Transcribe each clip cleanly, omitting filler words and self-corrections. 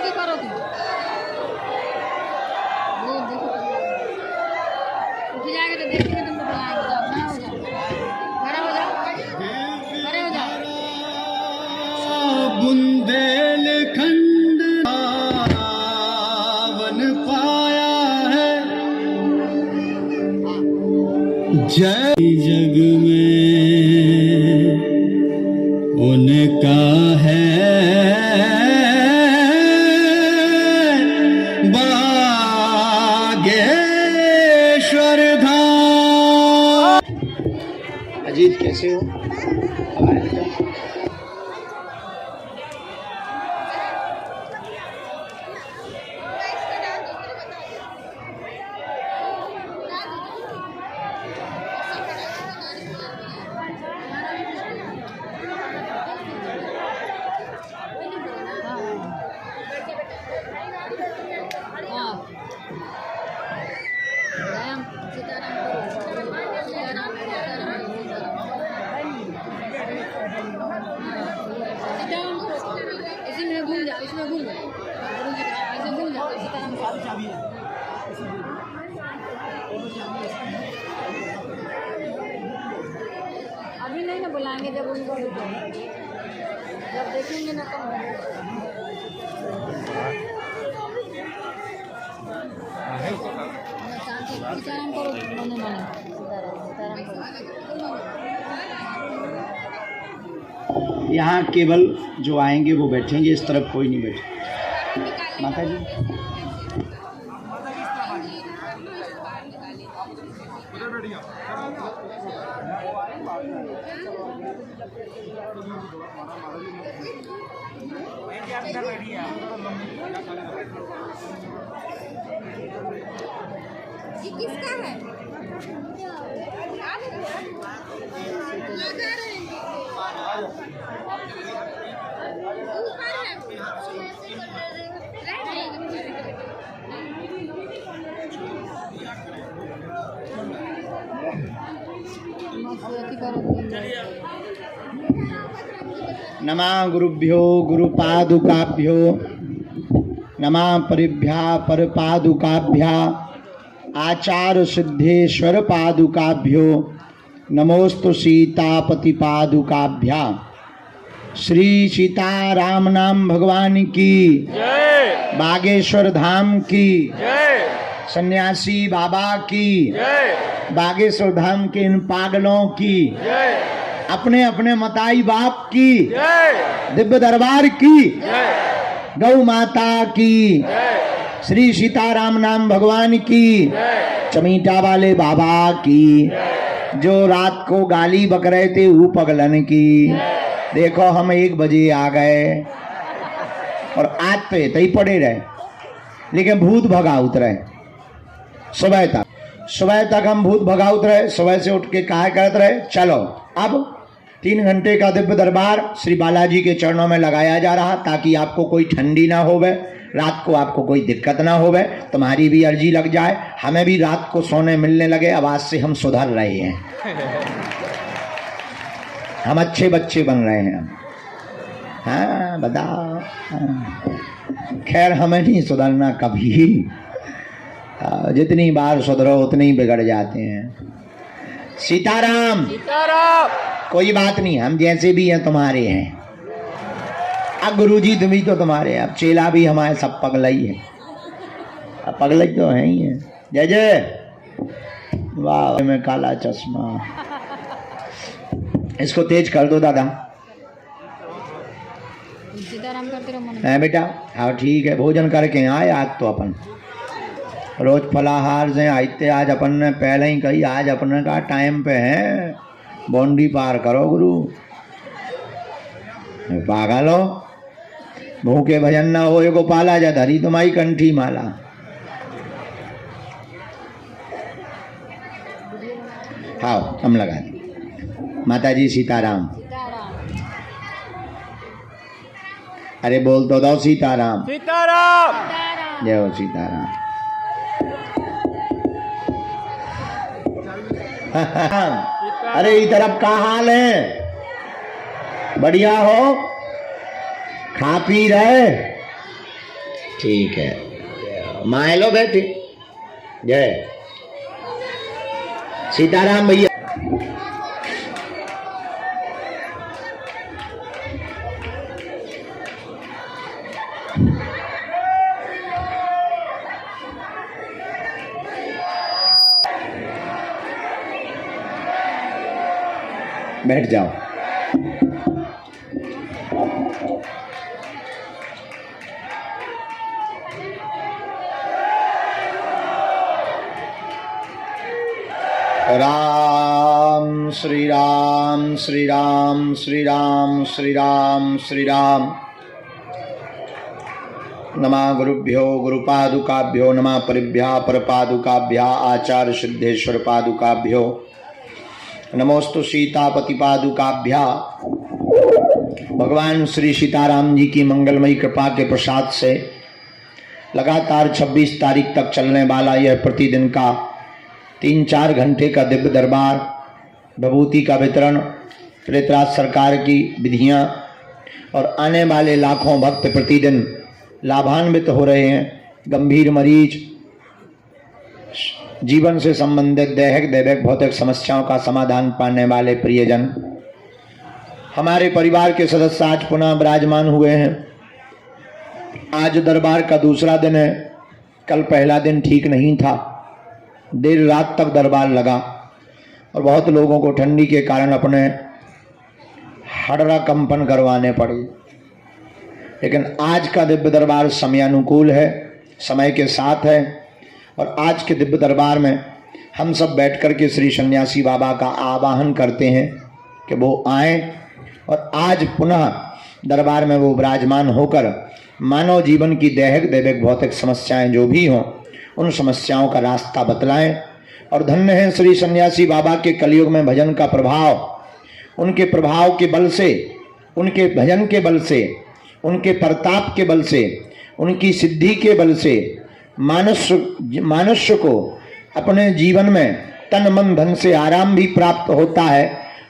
आगे करो तुम। वो देखो उठ जाएगा तो देखेंगे तुमको बुलाएंगे। जाओ खड़ा हो जाओ, खड़े हो जाओ। बुंदेलखंड पावन पाया है, जय जग में उनका है बागेश्वर धाम। अजीत कैसे हो? इसमें भूल जाओ, इसमें भूल जाओ, ऐसे भूल जाओ। सीताराम चाबी है। अभी नहीं ना बुलाएंगे, जब उनको जब देखेंगे ना कम। सीताराम करो, मने मने सीताराम करो। यहाँ केवल जो आएंगे वो बैठेंगे, इस तरफ कोई नहीं बैठे। माता जी ये किसका है? नमः गुरुभ्यो गुरुपादुकाभ्यो, नमः परिभ्या परपादुकाभ्या, आचार्य सिद्धेश्वर पादुकाभ्यो, नमोस्तु सीतापति पादुकाभ्या। श्री सीताराम नाम भगवान की जय, बागेश्वर धाम की जय, सन्यासी बाबा की जय, बागेश्वर धाम के इन पागलों की जय, अपने अपने मताई बाप की जय, दिव्य दरबार की जय, गौ माता की जय, श्री सीताराम नाम भगवान की जय, चमीटा वाले बाबा की जय, जो रात को गाली बक रहे थे ऊ पगलन की जय। देखो हम 1 बजे आ गए और आज तो ही पड़े रहे, लेकिन भूत भगा उतरे। सुबह तक हम भूत भगा उतरे। सुबह से उठ के कहा करते रहे, चलो अब 3 घंटे का दिव्य दरबार श्री बालाजी के चरणों में लगाया जा रहा, ताकि आपको कोई ठंडी ना होवे, रात को आपको कोई दिक्कत ना होवे, तुम्हारी भी अर्जी लग जाए, हमें भी रात को सोने मिलने लगे। अब आज से हम सुधर रहे हैं, हम अच्छे बच्चे बन रहे हैं। हाँ बताओ। खैर हमें नहीं सुधरना कभी, जितनी बार सुधरो उतनी ही बिगड़ जाते हैं। सीताराम सीताराम। कोई बात नहीं, हम जैसे भी हैं तुम्हारे हैं। अब गुरुजी तुम ही तो तुम्हारे, अब चेला भी हमारे सब पगलई है, अब पगलई तो है ही है। जय जय। वाह में काला चश्मा, इसको तेज कर दो दादा। सीताराम करते रहो है बेटा। हाँ ठीक है, भोजन करके आए आज तो अपन रोज फलाहार से आते। आज अपन ने पहले ही कही, आज अपने का टाइम पे है, बाउंड्री पार करो गुरु। पागल हो, भूखे भजन न हो गोपाला, जा धरी तुम्हारी कंठी माला। हाँ हम लगा दी। माता जी सीताराम। अरे बोल तो दो सीताराम सीताराम। जय हो सीताराम। अरे इधर अब का हाल है? बढ़िया हो? खा पी रहे? ठीक है, माँ लो बैठी। जय सीताराम भैया। बैठ जाओ। राम श्री राम श्री राम श्री राम श्री राम श्री राम। नमः गुरुभ्यो गुरुपादुकाभ्यो नमः परिभ्या परपादुकाभ्या आचार्य सिद्धेश्वर पादुकाभ्यो नमोस्तु सीतापति पादुकाभ्या। भगवान श्री सीताराम जी की मंगलमयी कृपा के प्रसाद से लगातार 26 तारीख तक चलने वाला यह प्रतिदिन का 3-4 घंटे का दिव्य दरबार, विभूति का वितरण, प्रेतराज सरकार की विधियां और आने वाले लाखों भक्त प्रतिदिन लाभान्वित हो रहे हैं। गंभीर मरीज, जीवन से संबंधित दैहिक दैविक भौतिक समस्याओं का समाधान पाने वाले प्रियजन, हमारे परिवार के सदस्य आज पुनः विराजमान हुए हैं। आज दरबार का दूसरा दिन है। कल पहला दिन ठीक नहीं था, देर रात तक दरबार लगा और बहुत लोगों को ठंडी के कारण अपने हड़रा कंपन करवाने पड़े। लेकिन आज का दिव्य दरबार समयानुकूल है, समय के साथ है। और आज के दिव्य दरबार में हम सब बैठकर के श्री सन्यासी बाबा का आवाहन करते हैं कि वो आए और आज पुनः दरबार में वो विराजमान होकर मानव जीवन की दैहिक दैविक भौतिक समस्याएं जो भी हों उन समस्याओं का रास्ता बतलाएं। और धन्य है श्री सन्यासी बाबा के कलयुग में भजन का प्रभाव, उनके प्रभाव के बल से, उनके भजन के बल से, उनके प्रताप के बल से, उनकी सिद्धि के बल से मनुष्य को अपने जीवन में तन मन धन से आराम भी प्राप्त होता है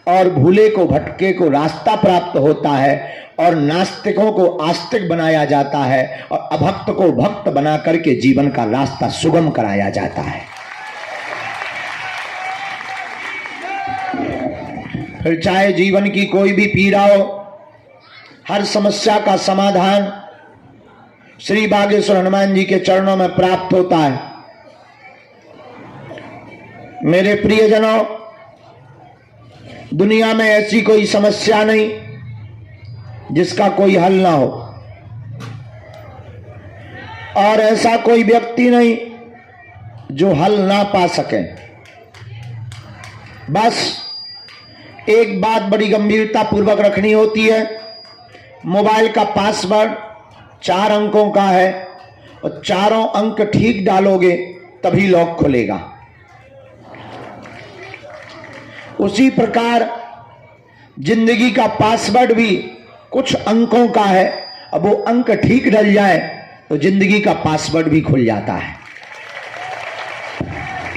और भूले को भटके को रास्ता प्राप्त होता है और नास्तिकों को आस्तिक बनाया जाता है और अभक्त को भक्त बना करके जीवन का रास्ता सुगम कराया जाता है। फिर चाहे जीवन की कोई भी पीड़ा हो, हर समस्या का समाधान श्री बागेश्वर हनुमान जी के चरणों में प्राप्त होता है। मेरे प्रियजनों, दुनिया में ऐसी कोई समस्या नहीं जिसका कोई हल ना हो और ऐसा कोई व्यक्ति नहीं जो हल ना पा सके। बस एक बात बड़ी गंभीरता पूर्वक रखनी होती है। मोबाइल का पासवर्ड 4 अंकों का है और चारों अंक ठीक डालोगे तभी लॉक खुलेगा। उसी प्रकार जिंदगी का पासवर्ड भी कुछ अंकों का है। अब वो अंक ठीक डल जाए तो जिंदगी का पासवर्ड भी खुल जाता है।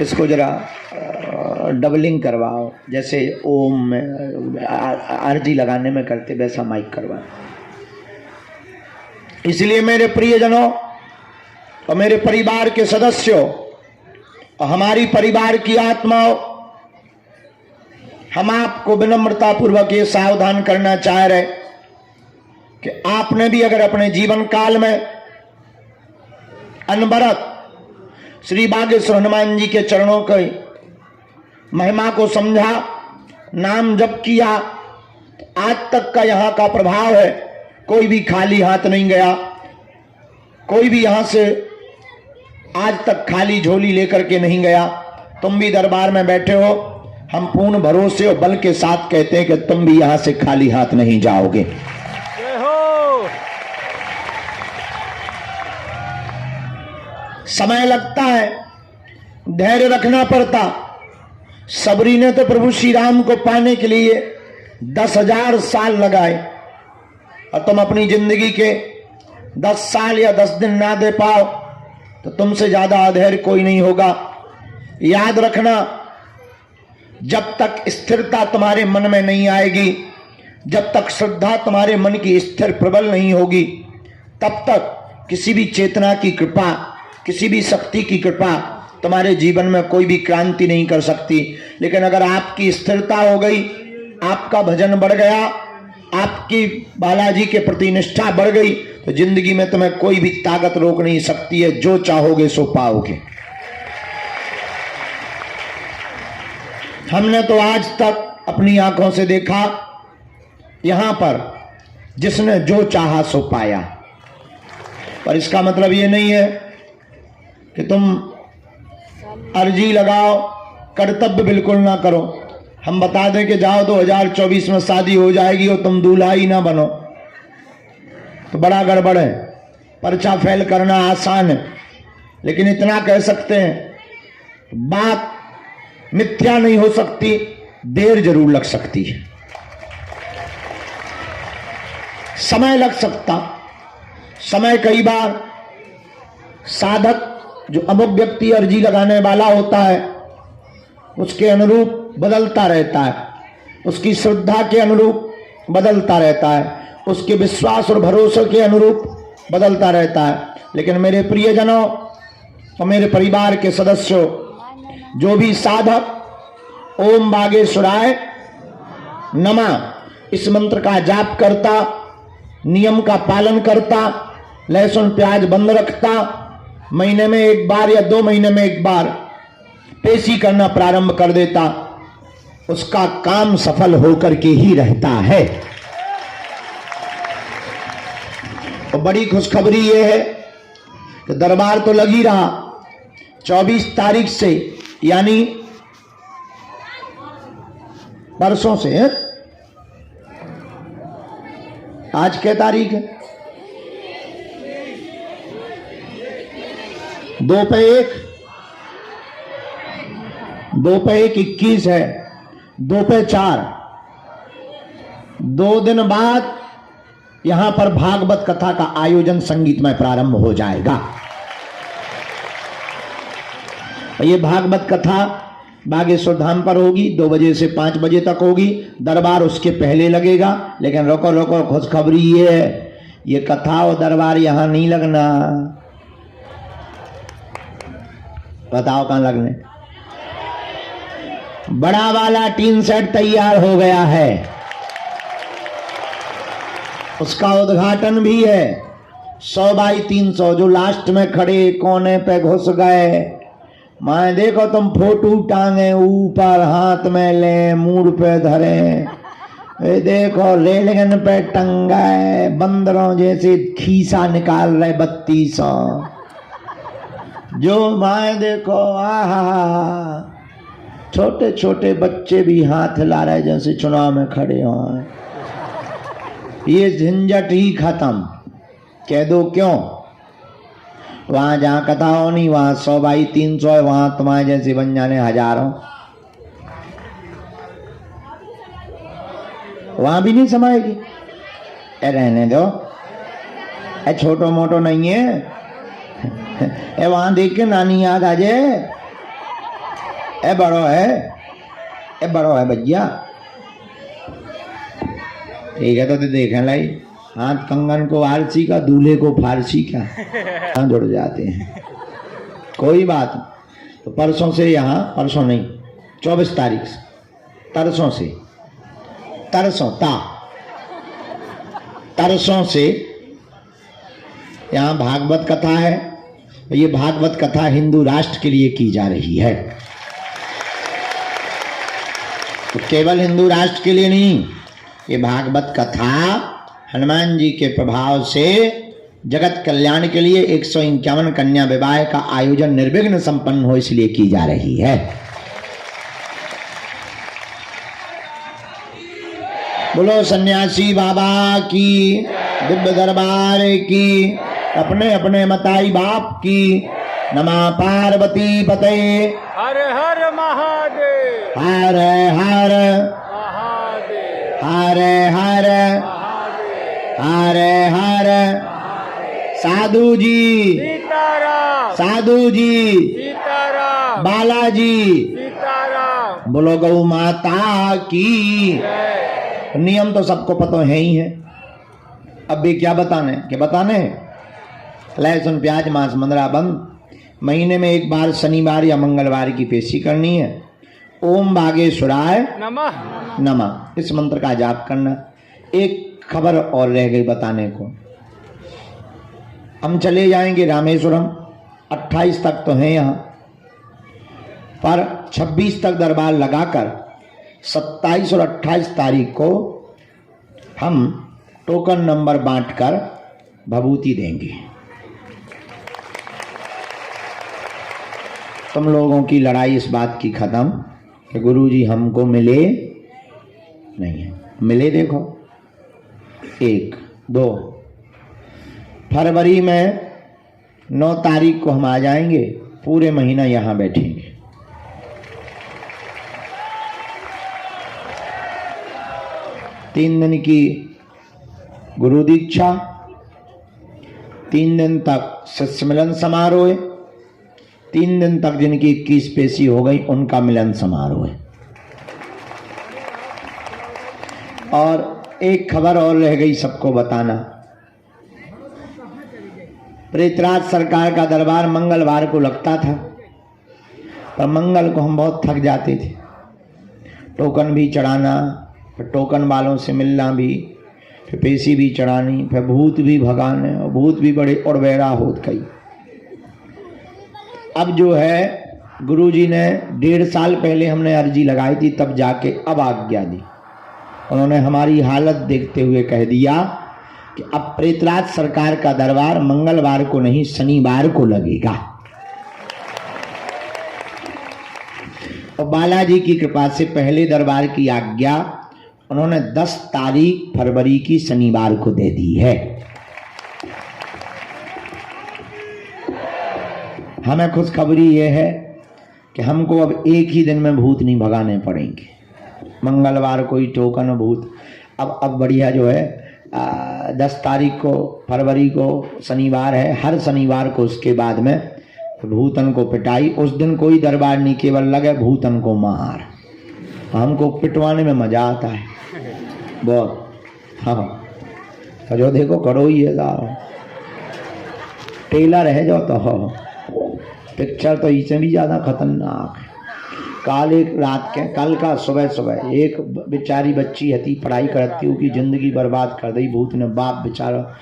इसको जरा डबलिंग करवाओ, जैसे ओम में आरजी लगाने में करते वैसा माइक करवाओ। इसलिए मेरे प्रियजनों और मेरे परिवार के सदस्यों और हमारी परिवार की आत्माओं, हम आपको विनम्रता पूर्वक ये सावधान करना चाह रहे कि आपने भी अगर अपने जीवन काल में अनवरत श्री बागेश्वर हनुमान जी के चरणों की महिमा को समझा, नाम जप किया, आज तक का यहाँ का प्रभाव है। कोई भी खाली हाथ नहीं गया, कोई भी यहां से आज तक खाली झोली लेकर के नहीं गया। तुम भी दरबार में बैठे हो, हम पूर्ण भरोसे और बल के साथ कहते हैं कि तुम भी यहां से खाली हाथ नहीं जाओगे। समय लगता है, धैर्य रखना पड़ता। सबरी ने तो प्रभु श्री राम को पाने के लिए 10,000 साल लगाए और तुम अपनी जिंदगी के 10 साल या 10 दिन ना दे पाओ तो तुमसे ज्यादा अधैर्य कोई नहीं होगा। याद रखना, जब तक स्थिरता तुम्हारे मन में नहीं आएगी, जब तक श्रद्धा तुम्हारे मन की स्थिर प्रबल नहीं होगी, तब तक किसी भी चेतना की कृपा, किसी भी शक्ति की कृपा तुम्हारे जीवन में कोई भी क्रांति नहीं कर सकती। लेकिन अगर आपकी स्थिरता हो गई, आपका भजन बढ़ गया, आपकी बालाजी के प्रति निष्ठा बढ़ गई, तो जिंदगी में तुम्हें कोई भी ताकत रोक नहीं सकती है। जो चाहोगे सो पाओगे। हमने तो आज तक अपनी आंखों से देखा, यहां पर जिसने जो चाहा सो पाया। पर इसका मतलब ये नहीं है कि तुम अर्जी लगाओ, कर्तव्य बिल्कुल ना करो। हम बता दें कि जाओ 2024 में शादी हो जाएगी और तुम दूल्हा ही ना बनो, तो बड़ा गड़बड़ है। पर्चा फेल करना आसान है, लेकिन इतना कह सकते हैं, बात मिथ्या नहीं हो सकती, देर जरूर लग सकती है, समय लग सकता। समय कई बार साधक जो अमुक व्यक्ति अर्जी लगाने वाला होता है उसके अनुरूप बदलता रहता है, उसकी श्रद्धा के अनुरूप बदलता रहता है, उसके विश्वास और भरोसे के अनुरूप बदलता रहता है। लेकिन मेरे प्रियजनों और मेरे परिवार के सदस्यों, जो भी साधक ओम बागेश्वराय नमः इस मंत्र का जाप करता, नियम का पालन करता, लहसुन प्याज बंद रखता, महीने में एक बार या 2 महीने में एक बार पेशी करना प्रारंभ कर देता, उसका काम सफल होकर के ही रहता है। तो बड़ी खुशखबरी यह है कि दरबार तो लग ही रहा। 24 तारीख से, यानी परसों से है? आज क्या तारीख है? 2 पे 1 21 है, 2 पे 4, 2 दिन बाद यहां पर भागवत कथा का आयोजन संगीतमय प्रारंभ हो जाएगा। ये भागवत कथा बागेश्वर धाम पर होगी, 2 बजे से 5 बजे तक होगी। दरबार उसके पहले लगेगा। लेकिन रोको रोको, खुशखबरी ये है, ये कथा और दरबार यहां नहीं लगना। बताओ कहां लगने? बड़ा वाला टीन सेट तैयार हो गया है, उसका उद्घाटन भी है। 100 बाई 300 जो लास्ट में खड़े कोने पे घुस गए, मैं देखो तुम फोटो टांगे ऊपर, हाथ में ले, मूड पे धरे, ये देखो रेलगन पे टंगाए, बंदरों जैसे खीसा निकाल रहे 3200। जो मैं देखो, आहा, छोटे छोटे बच्चे भी हाथ ला रहे जैसे चुनाव में खड़े हों। ये झंझट ही खत्म। कह दो क्यों? वहां जहां कथा होनी वहां 100 बाई 300 है, वहां तुम्हारे जैसे बन जाने हजारों। वहां भी नहीं समाएगी। रहने दो, छोटो मोटो नहीं है। वहां देख के नानी याद आ जाए। बड़ो है, बड़ो है भैया। ठीक है, तो देखें लाई, हाथ कंगन को आरसी का, दूल्हे को फारसी का जुड़ जाते हैं। कोई बात नहीं। तो परसों से यहाँ, परसों नहीं, 24 तारीख से, तरसों से, तरसों से यहाँ भागवत कथा है। ये भागवत कथा हिंदू राष्ट्र के लिए की जा रही है। तो केवल हिंदू राष्ट्र के लिए नहीं, ये भागवत कथा हनुमान जी के प्रभाव से जगत कल्याण के लिए 151 कन्या विवाह का आयोजन निर्विघ्न संपन्न हो, इसलिए की जा रही है। बोलो सन्यासी बाबा की, दिव्य दरबार की, अपने अपने मताई बाप की। नमः पार्वती पते। हर हर महादेव। हर हर महादेव। हर हर हर हर। साधु जी, सीताराम। साधु जी, सीताराम। बालाजी, सीताराम। बोलो गौ माता की। जय। नियम तो सबको पता है ही है। अब भी क्या बताने के बताने? लहसुन प्याज मांस मंदरा बंद। महीने में एक बार शनिवार या मंगलवार की पेशी करनी है। ओम बागेश्वराय नमः। नमः, इस मंत्र का जाप करना। एक खबर और रह गई बताने को। हम चले जाएंगे रामेश्वरम, 28 तक तो हैं यहाँ, पर 26 तक दरबार लगाकर 27 और 28 तारीख को हम टोकन नंबर बांटकर भभूति देंगे। तुम लोगों की लड़ाई इस बात की खत्म कि गुरुजी हमको मिले नहीं है। मिले देखो, 1, 2 फरवरी में 9 तारीख को हम आ जाएंगे, पूरे महीना यहाँ बैठेंगे। तीन दिन की गुरु दीक्षा, 3 दिन तक शिष्य मिलन समारोह, 3 दिन तक जिनकी 21 पेशी हो गई उनका मिलन समारोह है। और एक खबर और रह गई सबको बताना। प्रेतराज सरकार का दरबार मंगलवार को लगता था, पर मंगल को हम बहुत थक जाते थे। टोकन भी चढ़ाना, फिर टोकन वालों से मिलना भी, फिर पेशी भी चढ़ानी, फिर भूत भी भगाने, और भूत भी बड़े और बेरा होत कई। अब जो है गुरुजी ने 1.5 साल पहले हमने अर्जी लगाई थी, तब जाके अब आज्ञा दी। उन्होंने हमारी हालत देखते हुए कह दिया कि अब प्रेतराज सरकार का दरबार मंगलवार को नहीं शनिवार को लगेगा। और बालाजी की कृपा से पहले दरबार की आज्ञा उन्होंने 10 तारीख फरवरी की शनिवार को दे दी है। हमें खुशखबरी ये है कि हमको अब एक ही दिन में भूत नहीं भगाने पड़ेंगे। मंगलवार को ही टोकन भूत अब बढ़िया जो है 10 तारीख को फरवरी को शनिवार है, हर शनिवार को उसके बाद में भूतन को पिटाई। उस दिन कोई दरबार नहीं, केवल लगे भूतन को मार। हमको पिटवाने में मजा आता है बहुत। हाँ, तो जो देखो करो ही है, टेलर है जो, तो पिक्चर तो इससे भी ज़्यादा खतरनाक है। कल का सुबह एक बेचारी बच्ची हती, पढ़ाई करती हूँ कि जिंदगी बर्बाद कर दी भूत ने। बाप बेचारा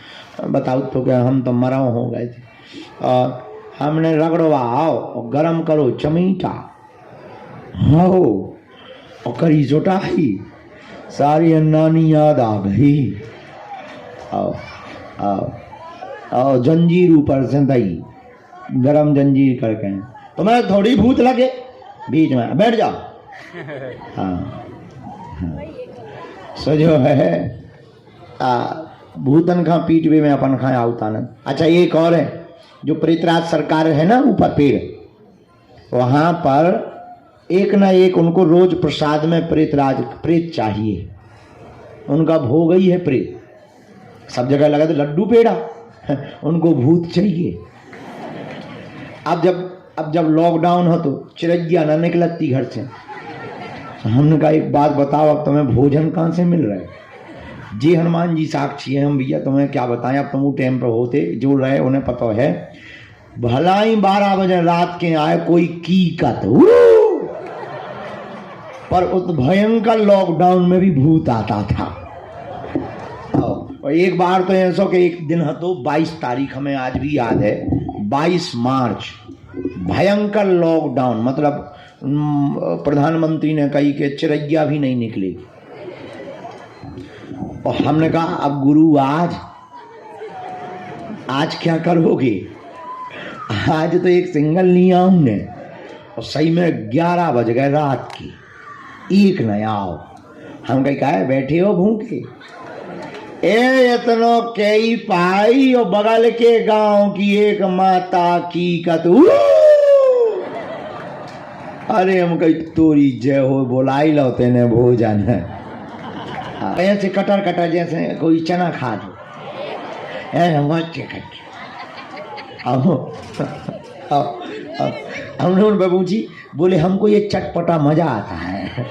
बताओ तो क्या, हम तो मराव हो गए थे। और हमने रगड़वाओ और गरम करो चमीटा, हाँ और करी चोटाई, सारी नानी याद आ गई। आओ जंजीर ऊपर से दई, गरम जंजीर करके। तुम्हें थोड़ी भूत लगे, बीच में बैठ जाओ। हाँ, सो जो है भूतन का पीठ भी में अपन खाए आवतानंद। अच्छा, एक और है, जो प्रेतराज सरकार है ना ऊपर पेड़, वहां पर एक ना एक उनको रोज प्रसाद में प्रेत चाहिए। उनका भोग ही है प्रेत। सब जगह लगा तो लड्डू पेड़ा, उनको भूत चाहिए। अब जब लॉकडाउन हो तो चिरैया ना निकलती घर से। हमने कहा एक बात बताओ, अब तुम्हें भोजन कहाँ से मिल रहा है? जी हनुमान जी साक्षी है, हम भैया तुम्हें क्या बताएं। अब तुम टाइम पर होते जो रहे उन्हें पता है, भला ही 12 बजे रात के आए कोई कीकत, पर उस भयंकर लॉकडाउन में भी भूत आता था। और एक बार तो ऐसा कि एक दिन है तो 22 तारीख हमें आज भी याद है, 22 मार्च, भयंकर लॉकडाउन। मतलब प्रधानमंत्री ने कही कि चिरैया भी नहीं निकलेगी। और हमने कहा अब गुरु आज क्या करोगे? आज तो एक सिंगल लिया हमने, और सही में 11 बज गए रात की, एक नया आओ। हम कहीं कहा बैठे हो भूखे, इतनो कई पाई और बगल के गांव की एक माता की कतू। अरे हम कही तोरी जय हो, बोलाई लो तेने भोजन है। ऐसे कटर कटर जैसे कोई चना खा दो, हमने उन पर पूछी, बोले हमको ये चटपटा मजा आता है।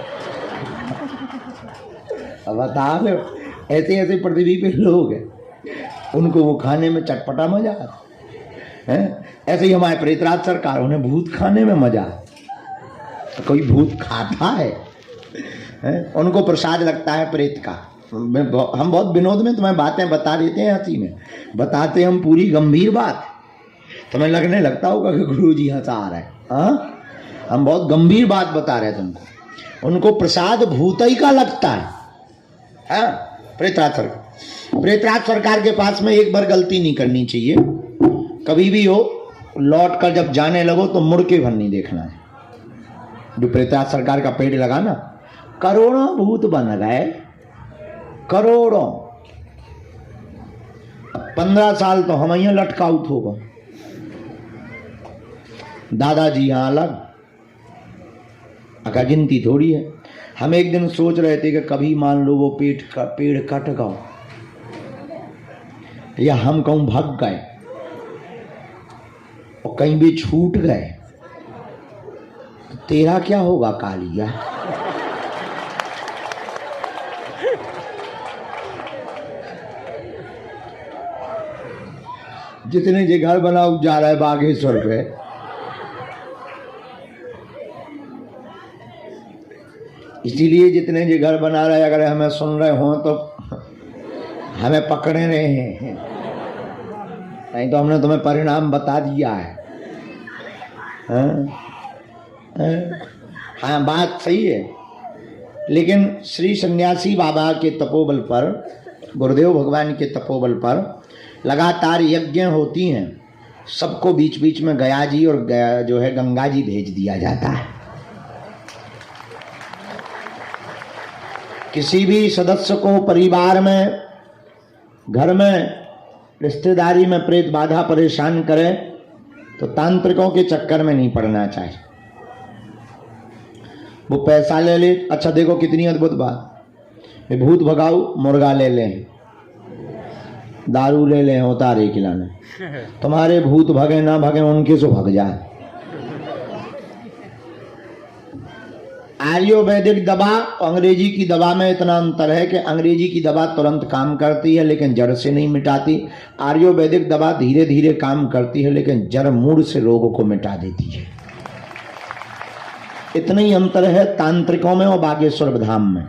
अब बता लो, ऐसे ऐसे पृथ्वी पे लोग हैं, उनको वो खाने में चटपटा मजा आता है। है? ऐसे ही हमारे प्रेतराज सरकार, उन्हें भूत खाने में मजा। तो कोई भूत खाता है? उनको प्रसाद लगता है प्रेत का। हम बहुत विनोद में तुम्हें बातें बता देते हैं, हंसी में बताते हम पूरी गंभीर बात, तुम्हें लगने लगता होगा कि गुरु जी हंसा रहे हैं। हाँ, हम बहुत गंभीर बात बता रहे हैं तुमको। उनको प्रसाद भूतई का लगता है। हाँ, प्रेतराज सरकार के पास में एक बार गलती नहीं करनी चाहिए। कभी भी हो, लौट कर जब जाने लगो तो मुड़ के भर नहीं देखना है। जो प्रेतराज सरकार का पेड़ लगा ना, करोड़ों भूत बन गए, करोड़ों। 15 साल तो हम यहाँ लटकाउट होगा, दादाजी यहाँ अलग, अका गिनती थोड़ी है। हम एक दिन सोच रहे थे कि कभी मान लो वो पेड़ कट गया या हम कहूं भाग गए और कहीं भी छूट गए तो तेरा क्या होगा कालिया? जितने जे घर बनाओ जा रहा है बागेश्वर पे, इसीलिए जितने जे घर बना रहे, अगर हमें सुन रहे हो तो हमें पकड़े रहे हैं, नहीं तो हमने तुम्हें परिणाम बता दिया है। हाँ, बात सही है। लेकिन श्री सन्यासी बाबा के तपोबल पर, गुरुदेव भगवान के तपोबल पर लगातार यज्ञ होती हैं। सबको बीच बीच में गया जी और जो है गंगा जी भेज दिया जाता है। किसी भी सदस्य को परिवार में, घर में, रिश्तेदारी में प्रेत बाधा परेशान करे तो तांत्रिकों के चक्कर में नहीं पड़ना चाहिए। वो पैसा ले ले, अच्छा देखो कितनी अद्भुत बात, भूत भगाओ, मुर्गा ले लें, दारू ले लें, उतारे खिलाने, तुम्हारे भूत भगे ना भगे उनके से भग जाए। आयुर्वेदिक दवा और अंग्रेजी की दवा में इतना अंतर है कि अंग्रेजी की दवा तुरंत काम करती है लेकिन जड़ से नहीं मिटाती। आयुर्वेदिक दवा धीरे धीरे काम करती है लेकिन जड़ मूड से रोगों को मिटा देती है। इतना ही अंतर है तांत्रिकों में और बागेश्वर धाम में।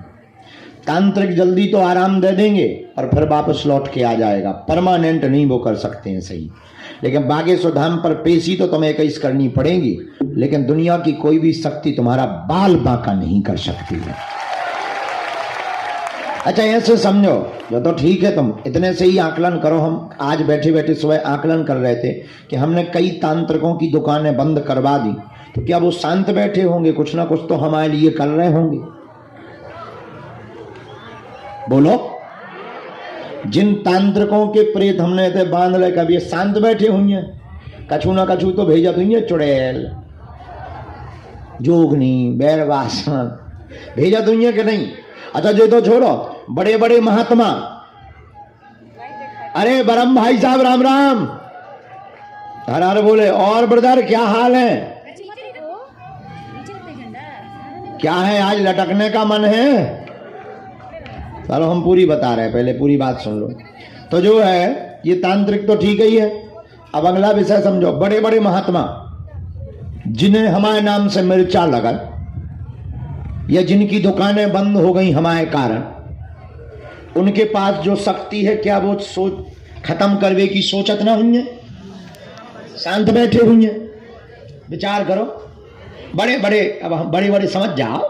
तांत्रिक जल्दी तो आराम दे देंगे और फिर वापस लौट के आ जाएगा, परमानेंट नहीं वो कर सकते हैं सही। लेकिन बागेश्वर धाम पर पेशी तो तुम्हें 21 करनी पड़ेगी, लेकिन दुनिया की कोई भी शक्ति तुम्हारा बाल बांका नहीं कर सकती है। अच्छा ऐसे समझो, जो तो ठीक है, तुम इतने से ही आकलन करो। हम आज बैठे बैठे सुबह आकलन कर रहे थे कि हमने कई तांत्रिकों की दुकानें बंद करवा दी, तो क्या वो शांत बैठे होंगे? कुछ ना कुछ तो हमारे लिए कर रहे होंगे। बोलो, जिन तांत्रिकों के प्रेत हमने थे बांध ले, कभी शांत बैठे हुए? कछु ना कछु तो भेजा हुई, चुड़ैल, जोगनी, बैरवासन भेजा हुई कि नहीं? अच्छा जो तो छोड़ो, बड़े बड़े महात्मा, अरे बरम भाई साहब राम राम, हर हर बोले। और ब्रदर क्या हाल है? क्या है, आज लटकने का मन है? चलो हम पूरी बता रहे हैं, पहले पूरी बात सुन लो। तो जो है ये तांत्रिक तो ठीक ही है। अब अगला विषय समझो। बड़े बड़े महात्मा जिन्हें हमारे नाम से मिर्चा लगा या जिनकी दुकानें बंद हो गई हमारे कारण, उनके पास जो शक्ति है, क्या वो सोच खत्म करवे की सोचत ना हुई है? शांत बैठे हुई है? विचार करो। बड़े बड़े, अब हम बड़े बड़े समझ जाओ,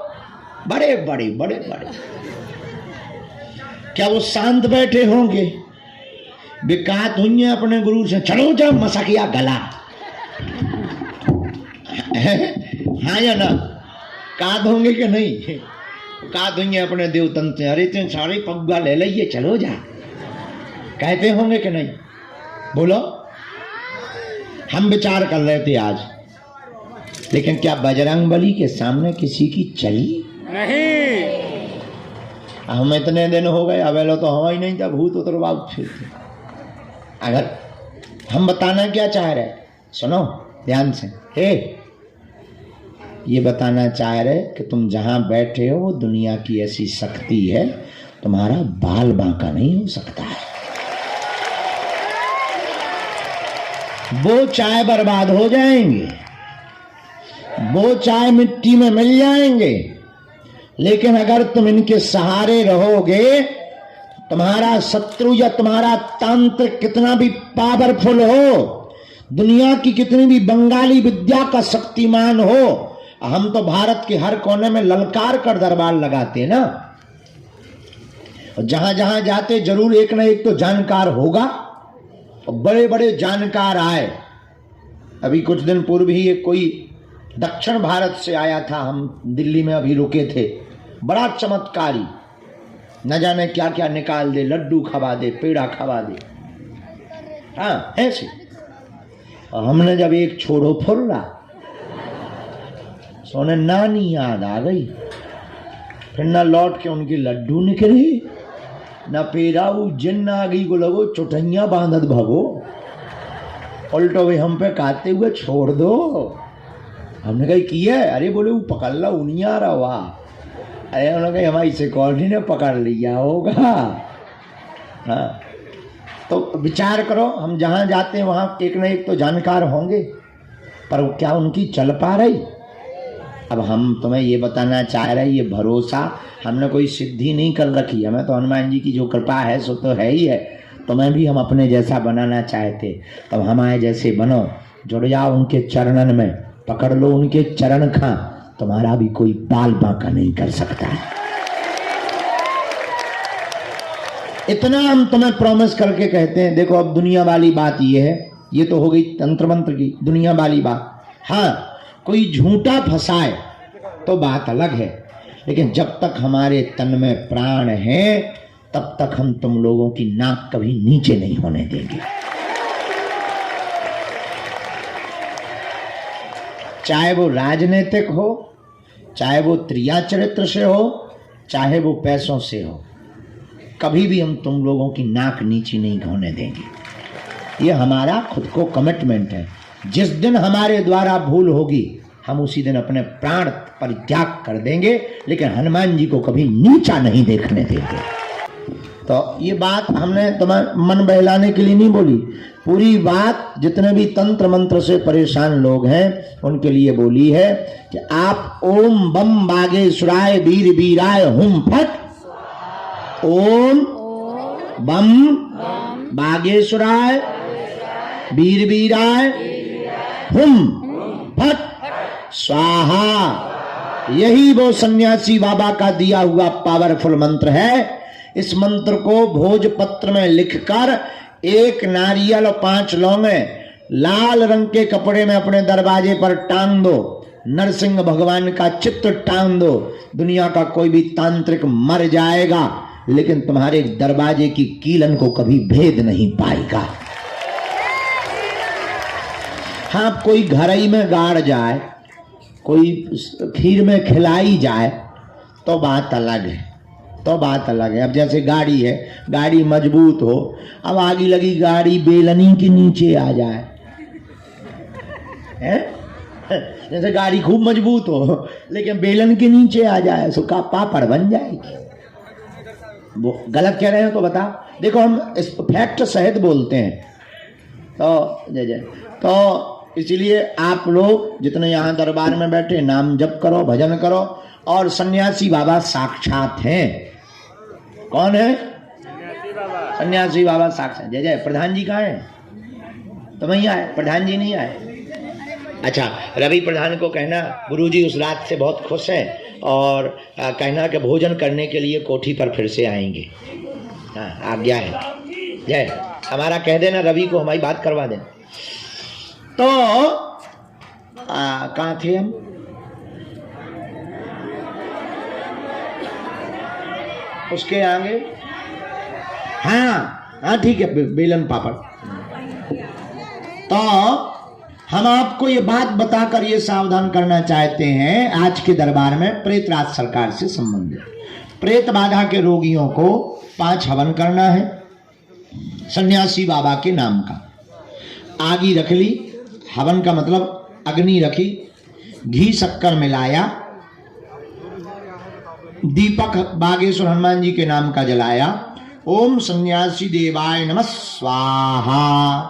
बड़े बड़े बड़े बड़े, क्या वो शांत बैठे होंगे? बिकात हुई है अपने गुरु से, चलो जा मसकिया गला, हाँ या ना? काद होंगे कि नहीं? काद होंगे अपने देवतन से, अरे तुम सारे पग्गा ले लीजिए, चलो जा, कहते होंगे कि नहीं? बोलो। हम विचार कर रहे थे आज, लेकिन क्या बजरंगबली के सामने किसी की चली? नहीं। हम इतने दिन हो गए, अवेलो तो हवा ही नहीं था, भूत उतरवाओ फिरते। अगर हम बताना क्या चाह रहे, सुनो ध्यान से। हे, ये बताना चाह रहे कि तुम जहां बैठे हो वो दुनिया की ऐसी शक्ति है, तुम्हारा बाल बांका नहीं हो सकता है। वो चाय बर्बाद हो जाएंगे, वो चाय मिट्टी में मिल जाएंगे, लेकिन अगर तुम इनके सहारे रहोगे, तुम्हारा शत्रु या तुम्हारा तांत्रिक कितना भी पावरफुल हो, दुनिया की कितनी भी बंगाली विद्या का शक्तिमान हो, हम तो भारत के हर कोने में ललकार कर दरबार लगाते हैं ना, और जहां जहां जाते जरूर एक ना एक तो जानकार होगा, और बड़े बड़े जानकार आए। अभी कुछ दिन पूर्व ही एक कोई दक्षिण भारत से आया था, हम दिल्ली में अभी रुके थे, बड़ा चमत्कारी, न जाने क्या क्या निकाल दे, लड्डू खवा दे, पेड़ा खवा दे, हाँ ऐसे। और हमने जब एक छोड़ो फुर्रा, सोने नानी याद आ गई, फिर न लौट के उनके लड्डू निकले, न पेड़ा, उज्जैन आ गई को लगो चुटैया बांधत भगो, उल्टो भी हम पे काटते हुए छोड़ दो। हमने कही की है, अरे बोले वो पकड़ ला उनिया रहा वाह, अरे उन्होंने कहा हमारी सिक्योरिटी ने पकड़ लिया होगा। हाँ, तो विचार करो, हम जहाँ जाते हैं वहाँ एक न एक तो जानकार होंगे, पर क्या उनकी चल पा रही? अब हम तुम्हें ये बताना चाह रहे, ये भरोसा हमने कोई सिद्धि नहीं कर रखी, हमें तो हनुमान जी की जो कृपा है सो तो है ही है। तुम्हें भी हम अपने जैसा बनाना चाहते, तब हमारे जैसे बनो, जुड़ जाओ उनके चरणन में, पकड़ लो उनके चरण खा, तुम्हारा भी कोई बाल बांका नहीं कर सकता है। इतना हम तुम्हें प्रॉमिस करके कहते हैं। देखो अब दुनिया वाली बात ये है, ये तो हो गई तंत्र मंत्र की दुनिया वाली बात। हाँ, कोई झूठा फंसाए तो बात अलग है, लेकिन जब तक हमारे तन में प्राण है तब तक हम तुम लोगों की नाक कभी नीचे नहीं होने देंगे। चाहे वो राजनीतिक हो, चाहे वो त्रिया चरित्र से हो, चाहे वो पैसों से हो, कभी भी हम तुम लोगों की नाक नीची नहीं होने देंगे। ये हमारा खुद को कमिटमेंट है। जिस दिन हमारे द्वारा भूल होगी हम उसी दिन अपने प्राण परित्याग कर देंगे, लेकिन हनुमान जी को कभी नीचा नहीं देखने देंगे। तो ये बात हमने तुम्हें मन बहलाने के लिए नहीं बोली, पूरी बात जितने भी तंत्र मंत्र से परेशान लोग हैं उनके लिए बोली है कि आप ओम बम बागेश्वराय वीर वीराय हुम फट, ओम बम बागेश्वराय वीर वीराय हुम फट स्वाहा। यही वो सन्यासी बाबा का दिया हुआ पावरफुल मंत्र है। इस मंत्र को भोजपत्र में लिखकर एक नारियल और 5 लौंगे लाल रंग के कपड़े में अपने दरवाजे पर टांग दो, नरसिंह भगवान का चित्र टांग दो। दुनिया का कोई भी तांत्रिक मर जाएगा लेकिन तुम्हारे दरवाजे की कीलन को कभी भेद नहीं पाएगा। हाँ, कोई घरई में गाड़ जाए, कोई खीर में खिलाई जाए तो बात अलग है, तो बात अलग है। अब जैसे गाड़ी है, गाड़ी मजबूत हो, अब आगे लगी गाड़ी बेलनी के नीचे आ जाए, है? जैसे गाड़ी खूब मजबूत हो लेकिन बेलन के नीचे आ जाए, सुखा पापड़ बन जाएगी। वो गलत कह रहे हो तो बता। देखो हम इस फैक्ट सहित बोलते हैं, तो जय जय। तो इसलिए आप लोग जितने यहाँ दरबार में बैठे नाम जप करो, भजन करो, और सन्यासी बाबा साक्षात हैं। कौन है? सन्यासी बाबा साक्षात। जय जय। प्रधान जी कहाँ हैं? तुम ही आए, प्रधान जी नहीं आए। अच्छा, रवि प्रधान को कहना गुरुजी उस रात से बहुत खुश हैं और कहना कि भोजन करने के लिए कोठी पर फिर से आएंगे। हाँ, आज्ञा है। जय। हमारा कह देना रवि को, हमारी बात करवा देना। तो कहाँ थे हम? उसके आगे, हाँ हाँ ठीक है, बेलन पापड़। तो हम आपको ये बात बताकर ये सावधान करना चाहते हैं, आज के दरबार में प्रेतराज सरकार से संबंधित प्रेत बाधा के रोगियों को 5 हवन करना है सन्यासी बाबा के नाम का। आगी रख ली, हवन का मतलब अग्नि रखी, घी शक्कर मिलाया, दीपक बागेश्वर हनुमान जी के नाम का जलाया। ओम सन्यासी देवाय नमः स्वाहा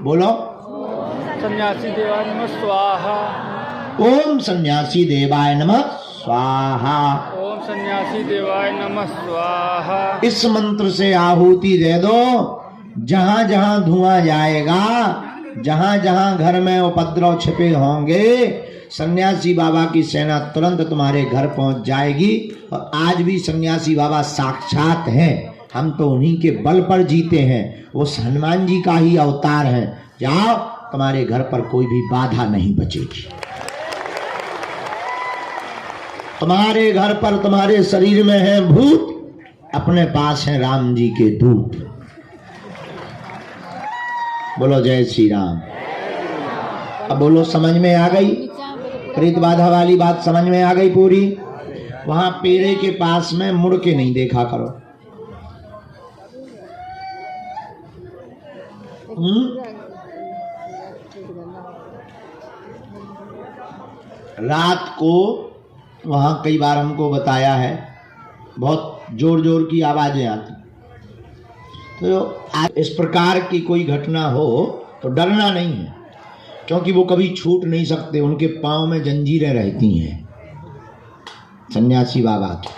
बोलो। सन्यासी देवाय नमः स्वाहा। ओम सन्यासी देवाय नमः स्वाहा। ओम सन्यासी देवाय नमः स्वाहा। इस मंत्र से आहुति दे दो। जहां जहां धुआं जाएगा, जहां जहां घर में उपद्रव छिपे होंगे, सन्यासी बाबा की सेना तुरंत तुम्हारे घर पहुंच जाएगी। और आज भी सन्यासी बाबा साक्षात हैं, हम तो उन्हीं के बल पर जीते हैं। वो हनुमान जी का ही अवतार है। जाओ, तुम्हारे घर पर कोई भी बाधा नहीं बचेगी। तुम्हारे घर पर, तुम्हारे शरीर में है भूत, अपने पास है राम जी के दूत। बोलो जय श्री राम। अब बोलो, समझ में आ गई? प्रेत बाधा वाली बात समझ में आ गई पूरी? वहां पेड़े के पास में मुड़ के नहीं देखा करो। रात को वहां कई बार हमको बताया है, बहुत जोर जोर की आवाजें आती। तो इस प्रकार की कोई घटना हो तो डरना नहीं है, क्योंकि वो कभी छूट नहीं सकते। उनके पांव में जंजीरें रहती हैं सन्यासी बाबा की।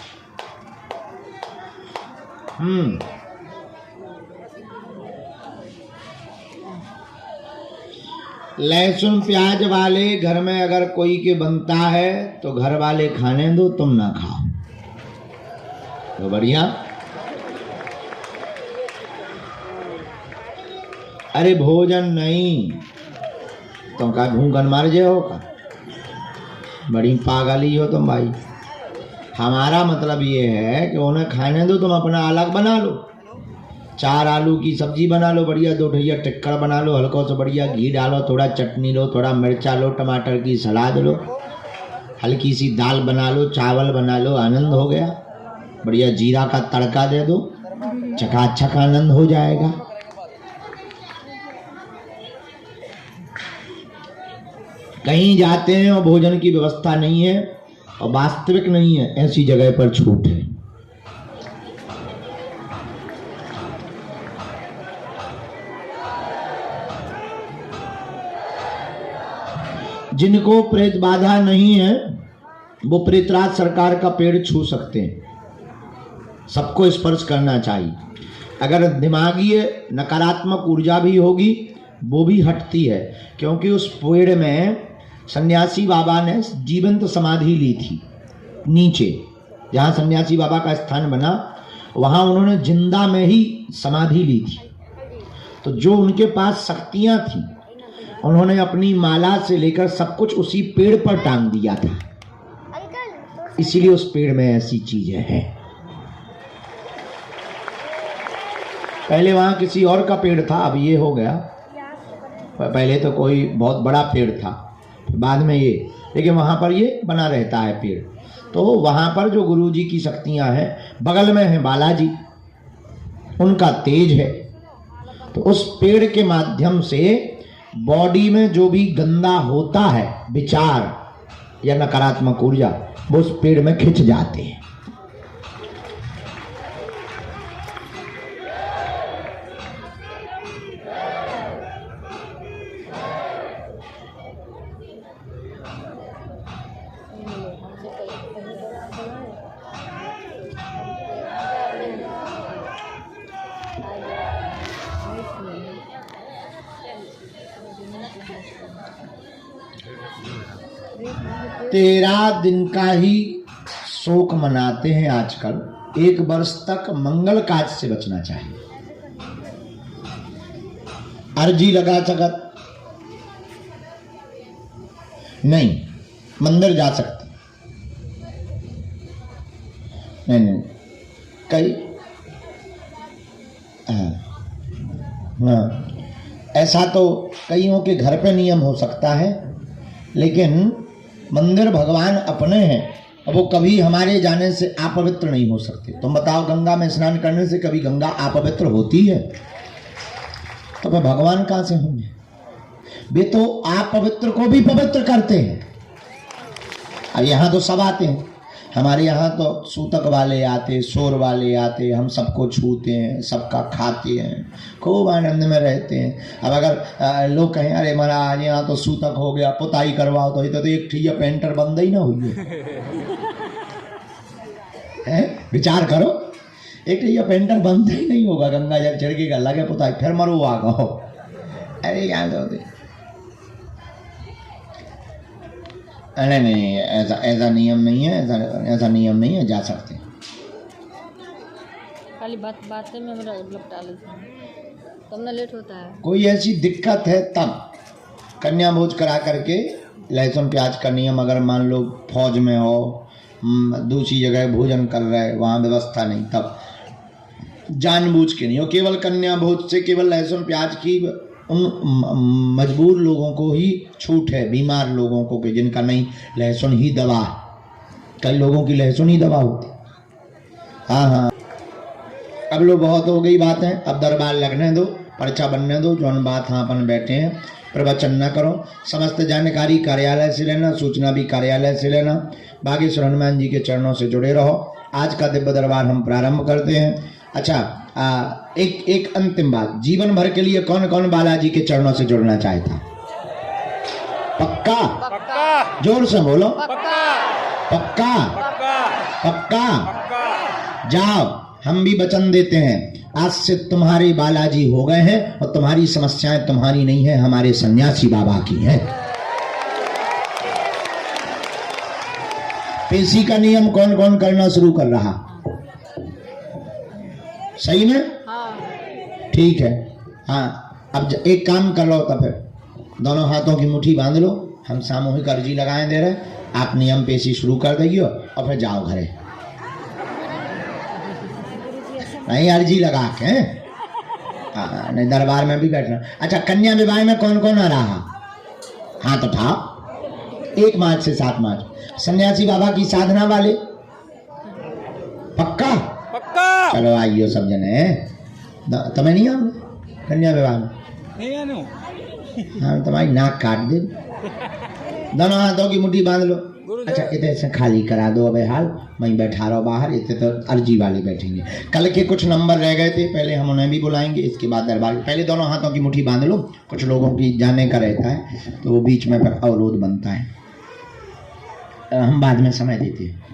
लहसुन प्याज वाले घर में अगर कोई के बनता है तो घर वाले खाने दो, तुम ना खाओ, तो बढ़िया। अरे भोजन नहीं, तुम का भूखन मर जाओ का? बड़ी पागली हो तुम भाई। हमारा मतलब ये है कि उन्हें खाने दो, तुम अपना अलग बना लो। 4 आलू की सब्जी बना लो, बढ़िया 2 ठैया टिक्कर बना लो, हल्का सा बढ़िया घी डालो, थोड़ा चटनी लो, थोड़ा मिर्चा लो, टमाटर की सलाद लो, हल्की सी दाल बना लो, चावल बना लो, आनंद हो गया। बढ़िया जीरा का तड़का दे दो, चकाचक आनंद हो जाएगा। कहीं जाते हैं और भोजन की व्यवस्था नहीं है और वास्तविक नहीं है, ऐसी जगह पर छूट है। जिनको प्रेत बाधा नहीं है वो प्रेतराज सरकार का पेड़ छू सकते हैं। सबको स्पर्श करना चाहिए। अगर दिमागी नकारात्मक ऊर्जा भी होगी वो भी हटती है, क्योंकि उस पेड़ में सन्यासी बाबा ने जीवंत समाधि ली थी। नीचे जहाँ सन्यासी बाबा का स्थान बना, वहाँ उन्होंने जिंदा में ही समाधि ली थी। तो जो उनके पास शक्तियाँ थी, उन्होंने अपनी माला से लेकर सब कुछ उसी पेड़ पर टांग दिया था। इसीलिए उस पेड़ में ऐसी चीजें हैं। पहले वहाँ किसी और का पेड़ था, अब ये हो गया। पहले तो कोई बहुत बड़ा पेड़ था, बाद में ये, लेकिन वहाँ पर ये बना रहता है पेड़। तो वहाँ पर जो गुरु जी की शक्तियाँ हैं, बगल में है बालाजी, उनका तेज है। तो उस पेड़ के माध्यम से बॉडी में जो भी गंदा होता है, विचार या नकारात्मक ऊर्जा, वो उस पेड़ में खिंच जाते हैं। तेरह दिन का ही शोक मनाते हैं आजकल। 1 वर्ष तक मंगल काज से बचना चाहिए। अर्जी लगा जगत नहीं, मंदिर जा सकते नहीं कई हाँ, ऐसा तो कईयों के घर पे नियम हो सकता है, लेकिन मंदिर भगवान अपने हैं और वो कभी हमारे जाने से अपवित्र नहीं हो सकते। तुम बताओ, गंगा में स्नान करने से कभी गंगा अपवित्र होती है? तो फिर भगवान कहां से होंगे? वे तो अपवित्र को भी पवित्र करते हैं। अब यहां तो सब आते हैं, हमारे यहाँ तो सूतक वाले आते, शोर वाले आते, हम सबको छूते हैं, सबका खाते हैं, खूब आनंद में रहते हैं। अब अगर लोग कहें अरे महाराज यहाँ तो सूतक हो गया, पुताई करवाओ, तो एक ठिया पेंटर बंद ही ना हुई है। विचार करो, एक ठिया पेंटर बंद ही नहीं होगा, गंगा जल छिड़केगा, लगे पुताई, फिर मरो आ गो। अरे याद होते अरे नहीं, ऐसा नियम नहीं है, ऐसा नियम नहीं है, जा सकते। खाली बातें में मेरा लपटा लेते हैं, तब ना लेट होता है। कोई ऐसी दिक्कत है तब कन्या भोज करा करके लहसुन प्याज का नियम, अगर मान लो फौज में हो, दूसरी जगह भोजन कर रहे, वहाँ व्यवस्था नहीं, तब जानबूझ के नहीं हो। केवल कन्या भोज से केवल लहसुन प्याज की उन मजबूर लोगों को ही छूट है, बीमार लोगों को, कि जिनका नहीं लहसुन ही दवा, कई लोगों की लहसुन ही दवा होती। हाँ हाँ, अब लो बहुत हो गई बात है, अब दरबार लगने दो, पर्चा बनने दो, जौन बात हाँ अपन बैठे हैं प्रवचन न करो। समस्त जानकारी कार्यालय से लेना, सूचना भी कार्यालय से लेना। बागेश्वर हनुमान जी के चरणों से जुड़े रहो। आज का दिव्य दरबार हम प्रारंभ करते हैं। अच्छा, एक अंतिम बात, जीवन भर के लिए कौन कौन बालाजी के चरणों से जुड़ना चाहता? पक्का? पक्का। जोर से बोलो। पक्का। पक्का? पक्का। पक्का? पक्का। जाओ, हम भी वचन देते हैं, आज से तुम्हारे बालाजी हो गए हैं और तुम्हारी समस्याएं तुम्हारी नहीं है, हमारे सन्यासी बाबा की हैं। पेशी का नियम कौन कौन करना शुरू कर रहा? सही में? हाँ। ठीक है। हाँ, अब एक काम कर लो, तो फिर दोनों हाथों की मुट्ठी बांध लो, हम सामूहिक अर्जी लगाए दे रहे, आप नियम पेशी शुरू कर देगी और फिर जाओ घरे। नहीं, अर्जी लगा के, हाँ, नहीं दरबार में भी बैठना। अच्छा, कन्या विवाह में कौन कौन आ रहा? हाथ उठाओ। 1 मार्च से 7 मार्च सन्यासी बाबा की साधना वाले। पक्का? पक्का। चलो आइयो सब जने। तुम्हें नहीं आओ कन्या विवाह में? नहीं आनो। हाँ, तुम्हारी नाक काट दे। दोनों हाथों की मुट्ठी बांध लो। अच्छा, इतने से खाली करा दो, अबे हाल वहीं बैठा रहो बाहर, इतने तो अर्जी वाले बैठेंगे। कल के कुछ नंबर रह गए थे, पहले हम उन्हें भी बुलाएंगे, इसके बाद दरबार। पहले दोनों हाथों की मुट्ठी बांध लो, कुछ लोगों की जाने का रहता है तो वो बीच में फिर अवरोध बनता है, हम बाद में समय देते हैं।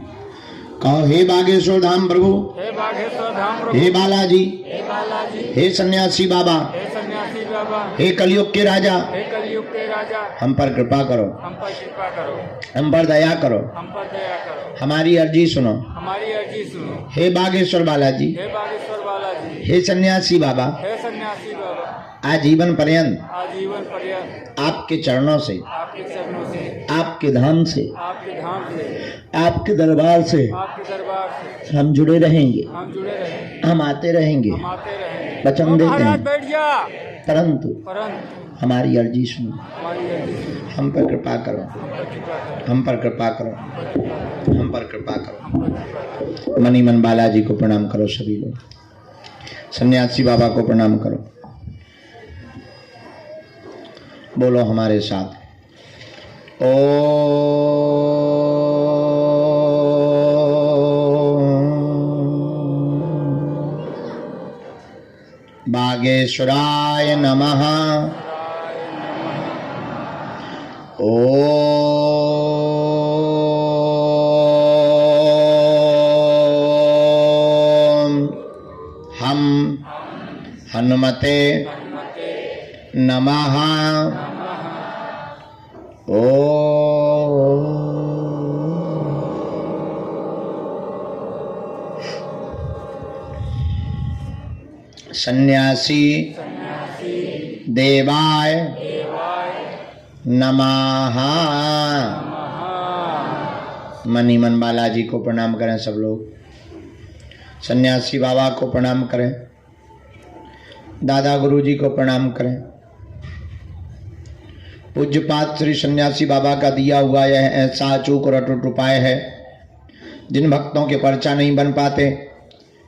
कहो, हे बागेश्वर धाम प्रभु, हे बागेश्वर धाम प्रभु, हे बालाजी, हे बालाजी, हे सन्यासी बाबा, हे सन्यासी बाबा, हे कलयुग के राजा, हे कलयुग के राजा, हम पर कृपा करो, हम पर कृपा करो, हम पर दया करो, हम पर दया करो, हमारी अर्जी सुनो, हमारी अर्जी सुनो। हे बागेश्वर बालाजी, हे बागेश्वर बालाजी, हे सन्यासी बाबा, हे सन्यासी बाबा, आजीवन पर्यंत आजीवन पर्यंत आपके चरणों से, आपके चरणों से, आपके धाम से, आपके धाम से, आपके दरबार से आपके दरबार से हम जुड़े रहेंगे, हम जुड़े रहेंगे, हम आते रहेंगे, हम आते रहेंगे। वचन देते महाराज हैं, बैठ जा। परंतु परंतु हमारी अर्जी सुनो, हमारी अर्जी सुनो, हम पर कृपा करो, हम पर कृपा करो, हम पर कृपा करो, हम पर कृपा करो। मनी मन बालाजी को प्रणाम करो सभी लोग, सन्यासी बाबा को प्रणाम करो। बोलो हमारे साथ, बागेश्वराय नमः। ओम हम हनुमते नमः। सन्यासी देवाय नमः। मनी मन बालाजी को प्रणाम करें सब लोग, सन्यासी बाबा को प्रणाम करें, दादा गुरुजी को प्रणाम करें। पूज्यपाद श्री सन्यासी बाबा का दिया हुआ यह ऐसा अचूक और अटूट उपाय है, जिन भक्तों के पर्चा नहीं बन पाते,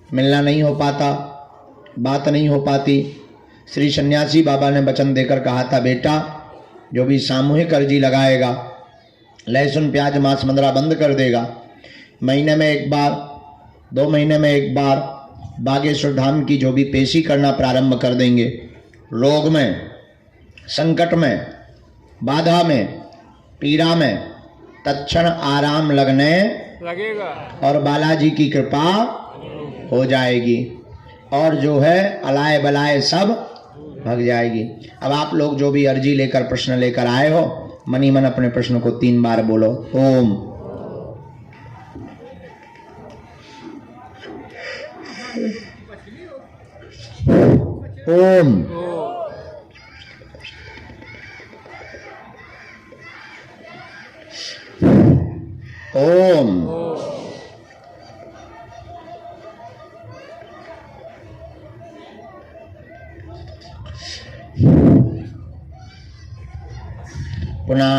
मिलना नहीं हो पाता, बात नहीं हो पाती, श्री सन्यासी बाबा ने वचन देकर कहा था, बेटा जो भी सामूहिक अर्जी लगाएगा, लहसुन प्याज मांस मंदरा बंद कर देगा, महीने में एक बार, 2 महीने में एक बार बागेश्वर धाम की जो भी पेशी करना प्रारंभ कर देंगे, रोग में, संकट में, बाधा में, पीड़ा में तत्क्षण आराम लगने लगेगा और बालाजी की कृपा हो जाएगी और जो है अलाय बलाय सब भग जाएगी। अब आप लोग जो भी अर्जी लेकर, प्रश्न लेकर आए हो, मनी मन अपने प्रश्न को 3 बार बोलो। ओम, ओम, ओम, पुनः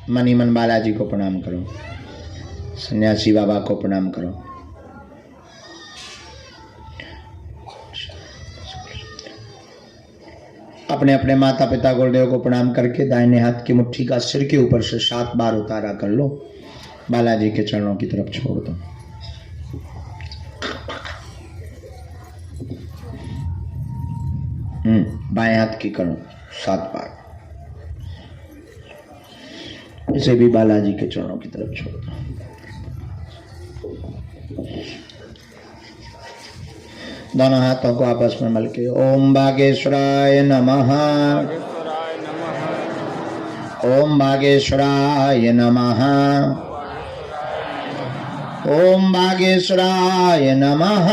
मनी मन बालाजी को प्रणाम करो, सन्यासी बाबा को प्रणाम करो। अपने अपने माता पिता गुरुदेव को प्रणाम करके दाहिने हाथ की मुट्ठी का सिर के ऊपर से 7 बार उतारा कर लो, बालाजी के चरणों की तरफ छोड़ दो। बाएं हाथ की करो 7 बार, इसे भी बालाजी के चरणों की तरफ छोड़ दो। दोनों हाथों को आपस में मल के ओम बागेश्वराय नमः, ओम बागेश्वराय नमः, ओम बागेश्वराय नमः,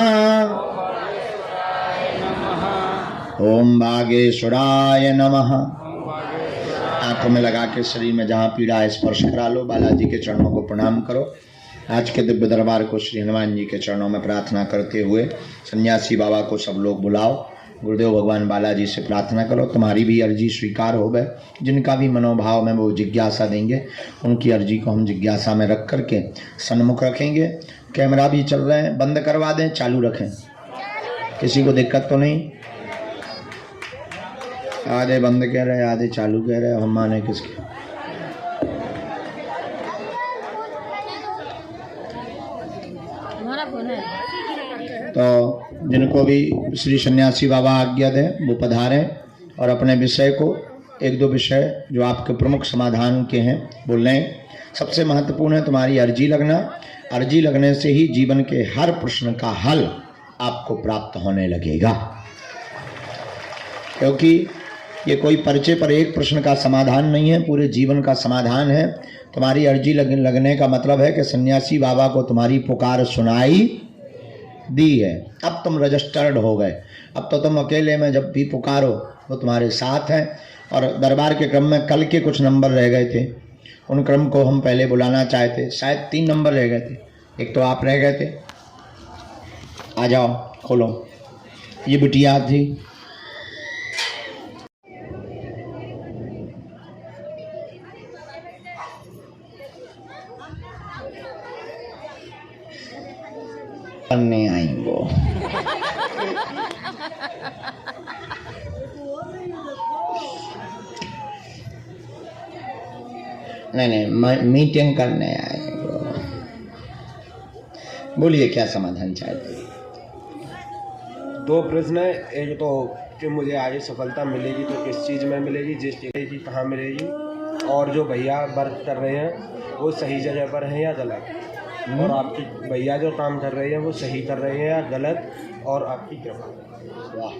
ओम बागेश्वराय नमः। आंखों में लगा के शरीर में जहाँ पीड़ा है स्पर्श करा लो, बालाजी के चरणों को प्रणाम करो। आज के दिव्य दरबार को श्री हनुमान जी के चरणों में प्रार्थना करते हुए सन्यासी बाबा को सब लोग बुलाओ, गुरुदेव भगवान बालाजी से प्रार्थना करो तुम्हारी भी अर्जी स्वीकार हो गए। जिनका भी मनोभाव में वो जिज्ञासा देंगे, उनकी अर्जी को हम जिज्ञासा में रख करके सन्मुख रखेंगे। कैमरा भी चल रहे हैं, बंद करवा दें, चालू रखें, किसी को दिक्कत तो नहीं। आधे बंद कह रहे, आधे चालू कह रहे, हम माने किसके। तो जिनको भी श्री सन्यासी बाबा आज्ञा दें वो पधारें और अपने विषय को 1-2 विषय जो आपके प्रमुख समाधान के हैं वो लें। सबसे महत्वपूर्ण है तुम्हारी अर्जी लगना। अर्जी लगने से ही जीवन के हर प्रश्न का हल आपको प्राप्त होने लगेगा, क्योंकि ये कोई पर्चे पर एक प्रश्न का समाधान नहीं है, पूरे जीवन का समाधान है। तुम्हारी अर्जी लगने का मतलब है कि सन्यासी बाबा को तुम्हारी पुकार सुनाई दी है, अब तुम रजिस्टर्ड हो गए। अब तो तुम अकेले में जब भी पुकारो वो तुम्हारे साथ हैं। और दरबार के क्रम में कल के कुछ नंबर रह गए थे, उन क्रम को हम पहले बुलाना चाहते। शायद 3 नंबर रह गए थे, एक तो आप रह गए थे। आ जाओ, खोलो। ये बिटिया थी, पढ़ने आई वो। नहीं, मीटिंग करने आए वो। बोलिए क्या समाधान चाहते हैं? 2 प्रश्न है। एक तो कि मुझे आगे सफलता मिलेगी तो किस चीज़ में मिलेगी, जिस चीज़ की कहाँ मिलेगी, और जो भैया वर्क कर रहे हैं वो सही जगह पर हैं या गलत, और आपकी भैया जो काम कर रहे हैं वो सही कर रहे हैं या गलत, और आपकी कृपा। वाह।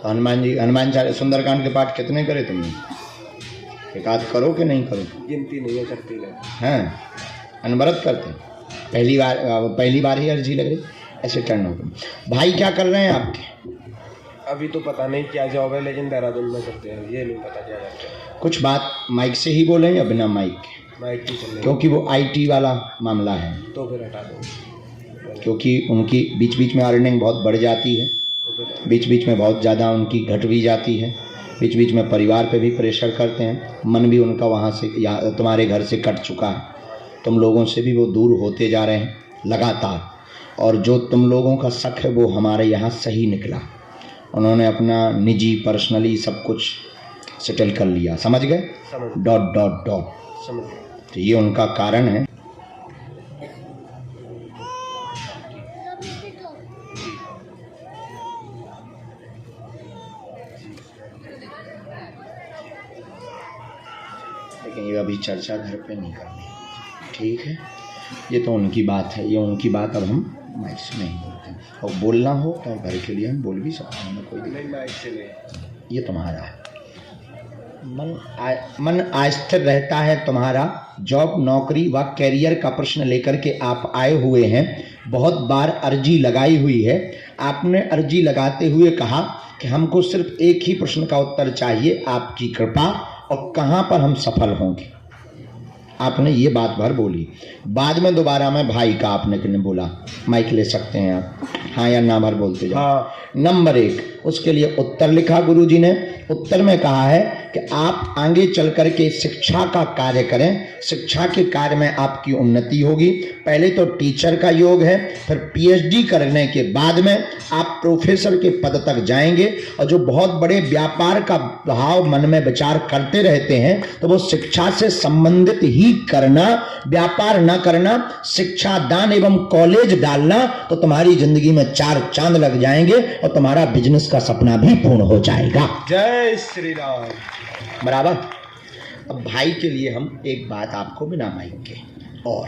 तो हनुमान चालीसा सुंदरकांड के पाठ कितने करे तुमने? एकाध करो कि नहीं करो? गिनती नहीं है, करती है। हैं, अनवरत करते? पहली बार ही अर्जी लग रही? ऐसे टर्न हो। भाई क्या कर रहे हैं आपके? अभी तो पता नहीं क्या जॉब है, लेकिन देहरादून में करते हैं। ये नहीं पता क्या करते हैं। कुछ बात माइक से ही बोलें या बिना माइक के? माइक की चल रही है, क्योंकि वो IT वाला मामला है, तो फिर हटा दो। क्योंकि उनकी बीच बीच में अर्निंग बहुत बढ़ जाती है, बीच बीच में बहुत ज़्यादा उनकी घट भी जाती है, बीच बीच में परिवार पे भी प्रेशर करते हैं। मन भी उनका वहाँ से या तुम्हारे घर से कट चुका है, तुम लोगों से भी वो दूर होते जा रहे हैं लगातार। और जो तुम लोगों का शक है वो हमारे यहाँ सही निकला। उन्होंने अपना निजी पर्सनली सब कुछ सेटल कर लिया, समझ गए? समझ ... समझ। तो ये उनका कारण है। लेकिन ये अभी चर्चा घर पे नहीं करनी, ठीक है? ये तो उनकी बात है, ये उनकी बात अब हम माइक से नहीं बोलते हैं। और बोलना हो तो घर के लिए हम बोल भी सकते हैं, कोई दिक्कत नहीं, माइक से नहीं। ये तुम्हारा है। मन अस्थिर रहता है तुम्हारा। जॉब, नौकरी व कैरियर का प्रश्न लेकर के आप आए हुए हैं। बहुत बार अर्जी लगाई हुई है। आपने अर्जी लगाते हुए कहा कि हमको सिर्फ एक ही प्रश्न का उत्तर चाहिए, आपकी कृपा, और कहाँ पर हम सफल होंगे। आपने ये बात भर बोली। बाद में दोबारा में भाई का आपने किन्ने बोला, माइक ले सकते हैं आप, हाँ या ना भर बोलते जाओ। हाँ। नंबर 1, उसके लिए उत्तर लिखा गुरुजी ने। उत्तर में कहा है कि आप आगे चल कर के शिक्षा का कार्य करें, शिक्षा के कार्य में आपकी उन्नति होगी। पहले तो टीचर का योग है, फिर पीएचडी करने के बाद में आप प्रोफेसर के पद तक जाएंगे। और जो बहुत बड़े व्यापार का भाव मन में विचार करते रहते हैं, तो वो शिक्षा से संबंधित ही करना, व्यापार न करना, शिक्षा दान एवं कॉलेज डालना, तो तुम्हारी जिंदगी में 4 चांद लग जाएंगे और तुम्हारा बिजनेस का सपना भी पूर्ण हो जाएगा। जय श्री राम। बराबर। अब भाई के लिए हम एक बात आपको बिना माइक के और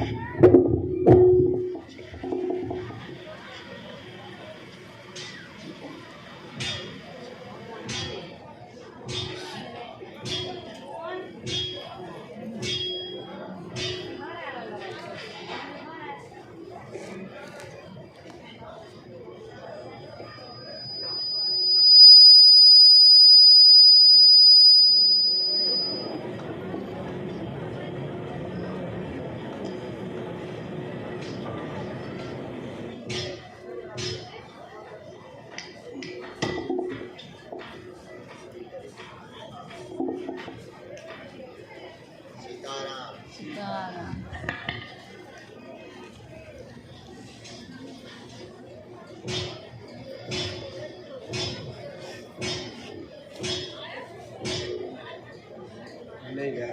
नहीं गया।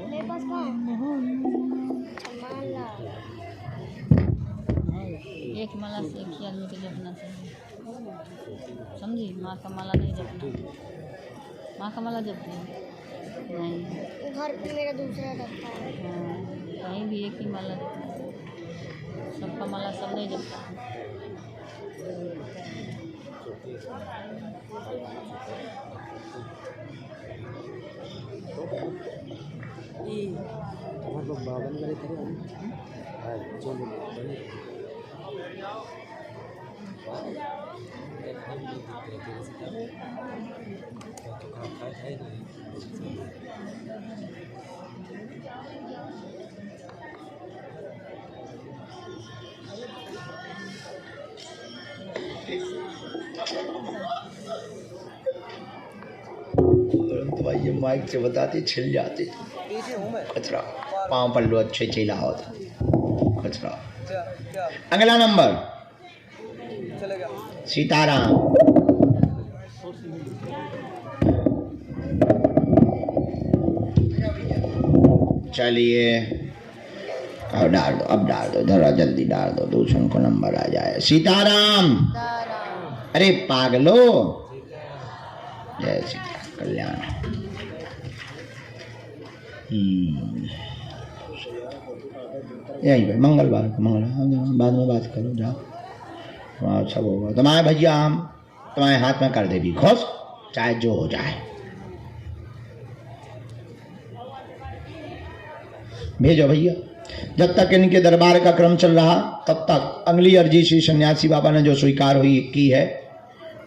मेरे पास कहाँ माला, एक माला से एक ही आदमी को जपना चाहिए, समझी? माँ का माला नहीं जपना। माँ का माला जपते हैं नहीं, घर पे मेरा दूसरा रखा है। हाँ, कहीं भी एक ही माला जपना, सबका माला सब नहीं जपता। तो भाई ये माइक से बताते छिल जाते कचरा, पाँव पल्लू अच्छे चिल्ला होता कचरा। अगला नंबर सीताराम। चलिए अब डाल दो, अब डाल दो, जरा जल्दी डाल दो, दूसरों को नंबर आ जाए। सीताराम। अरे पागलो, जय सीता कल्याण। यही भाई मंगलवार को, मंगलवार बाद में बात करो, जाओ वहाँ सब होगा। तुम्हारे भैया हम तुम्हारे हाथ में कर देगी खुश, चाहे जो हो जाए। भेजो भैया। जब तक इनके दरबार का क्रम चल रहा तब तक अगली अर्जी श्री सन्यासी बाबा ने जो स्वीकार हुई की है,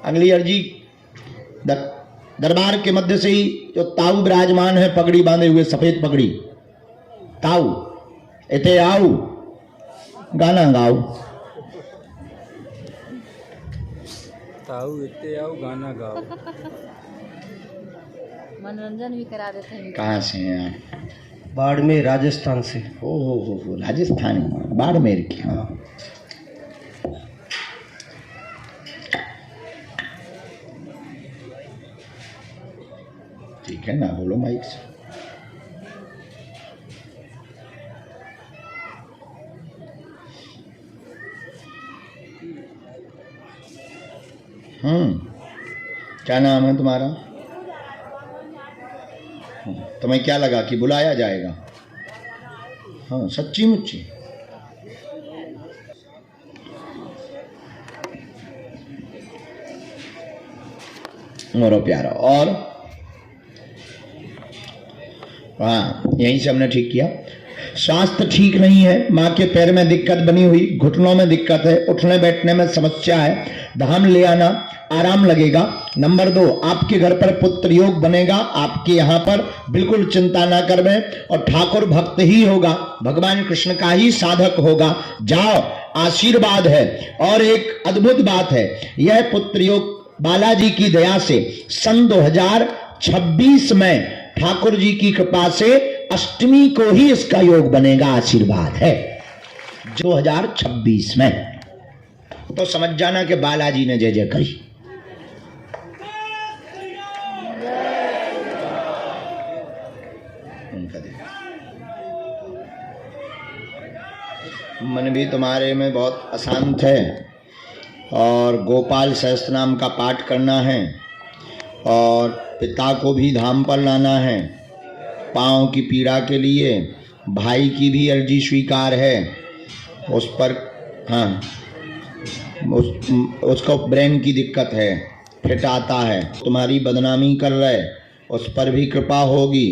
अगली अर्जी दरबार के मध्य से ही जो ताऊ विराजमान है, पगड़ी बांधे हुए, सफेद पगड़ी, ताऊ इते आओ, गाना गाओ। ताऊ इते आओ, गाना गाओ। मनोरंजन भी करा देते हैं। कहाँ से हैं आप? बाड़मेर, राजस्थान से। हो राजस्थान, बाड़मेर की। हाँ, ठीक है ना, बोलो माइक से। क्या नाम है तुम्हारा? तुम्हें क्या लगा कि बुलाया जाएगा? हाँ, सच्ची मुच्ची? मोरो प्यारा। और हाँ, यहीं से हमने ठीक किया। स्वास्थ्य ठीक नहीं है, माँ के पैर में दिक्कत बनी हुई, घुटनों में दिक्कत है, उठने बैठने में समस्या है, धाम ले आना, आराम लगेगा। नंबर 2, आपके घर पर पुत्र योग बनेगा। आपके यहाँ पर बिल्कुल चिंता ना करवें, और ठाकुर भक्त ही होगा, भगवान कृष्ण का ही साधक होगा। जाओ, आशीर्वाद है। और एक अद्भुत बात है, यह पुत्र योग बालाजी की दया से सन 2026 में ठाकुर जी की कृपा से अष्टमी को ही इसका योग बनेगा। आशीर्वाद है 2026 में। तो समझ जाना कि बालाजी ने जय जय करी। मन भी तुम्हारे में बहुत अशांत है, और गोपाल सहस्त्र नाम का पाठ करना है, और पिता को भी धाम पर लाना है। पाँव की पीड़ा के लिए भाई की भी अर्जी स्वीकार है, उस पर हाँ उसको ब्रेन की दिक्कत है, फिट आता है, तुम्हारी बदनामी कर रहे, उस पर भी कृपा होगी।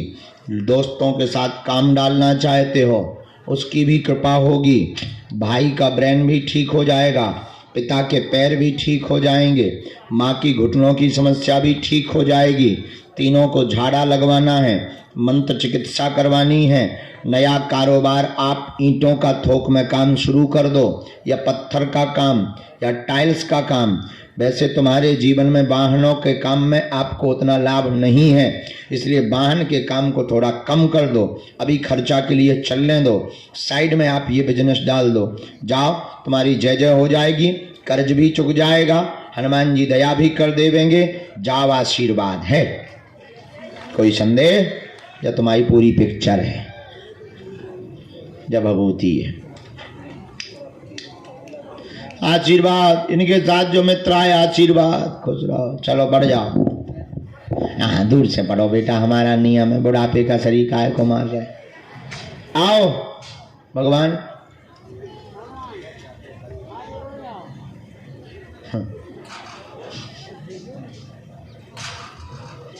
दोस्तों के साथ काम डालना चाहते हो, उसकी भी कृपा होगी। भाई का ब्रेन भी ठीक हो जाएगा, पिता के पैर भी ठीक हो जाएंगे, माँ की घुटनों की समस्या भी ठीक हो जाएगी। तीनों को झाड़ा लगवाना है, मंत्र चिकित्सा करवानी है। नया कारोबार, आप ईंटों का थोक में काम शुरू कर दो, या पत्थर का काम, या टाइल्स का काम। वैसे तुम्हारे जीवन में वाहनों के काम में आपको उतना लाभ नहीं है, इसलिए वाहन के काम को थोड़ा कम कर दो, अभी खर्चा के लिए चलने दो, साइड में आप ये बिजनेस डाल दो। जाओ, तुम्हारी जय जय हो जाएगी, कर्ज भी चुक जाएगा, हनुमान जी दया भी कर देवेंगे। जाओ, आशीर्वाद है। कोई संदेह? या तुम्हारी पूरी पिक्चर है, जब भभूति है। आशीर्वाद, इनके साथ जो मित्र आए, आशीर्वाद, खुश रहो। चलो बढ़ जाओ, यहाँ दूर से पढ़ो बेटा, हमारा नियम है, बुढ़ापे का शरीर काहे को मार रहे। आओ भगवान।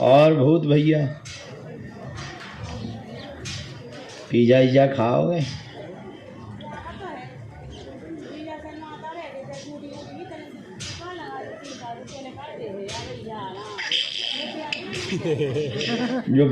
और भूत भैया पिज्जा इज्जा खाओगे? जो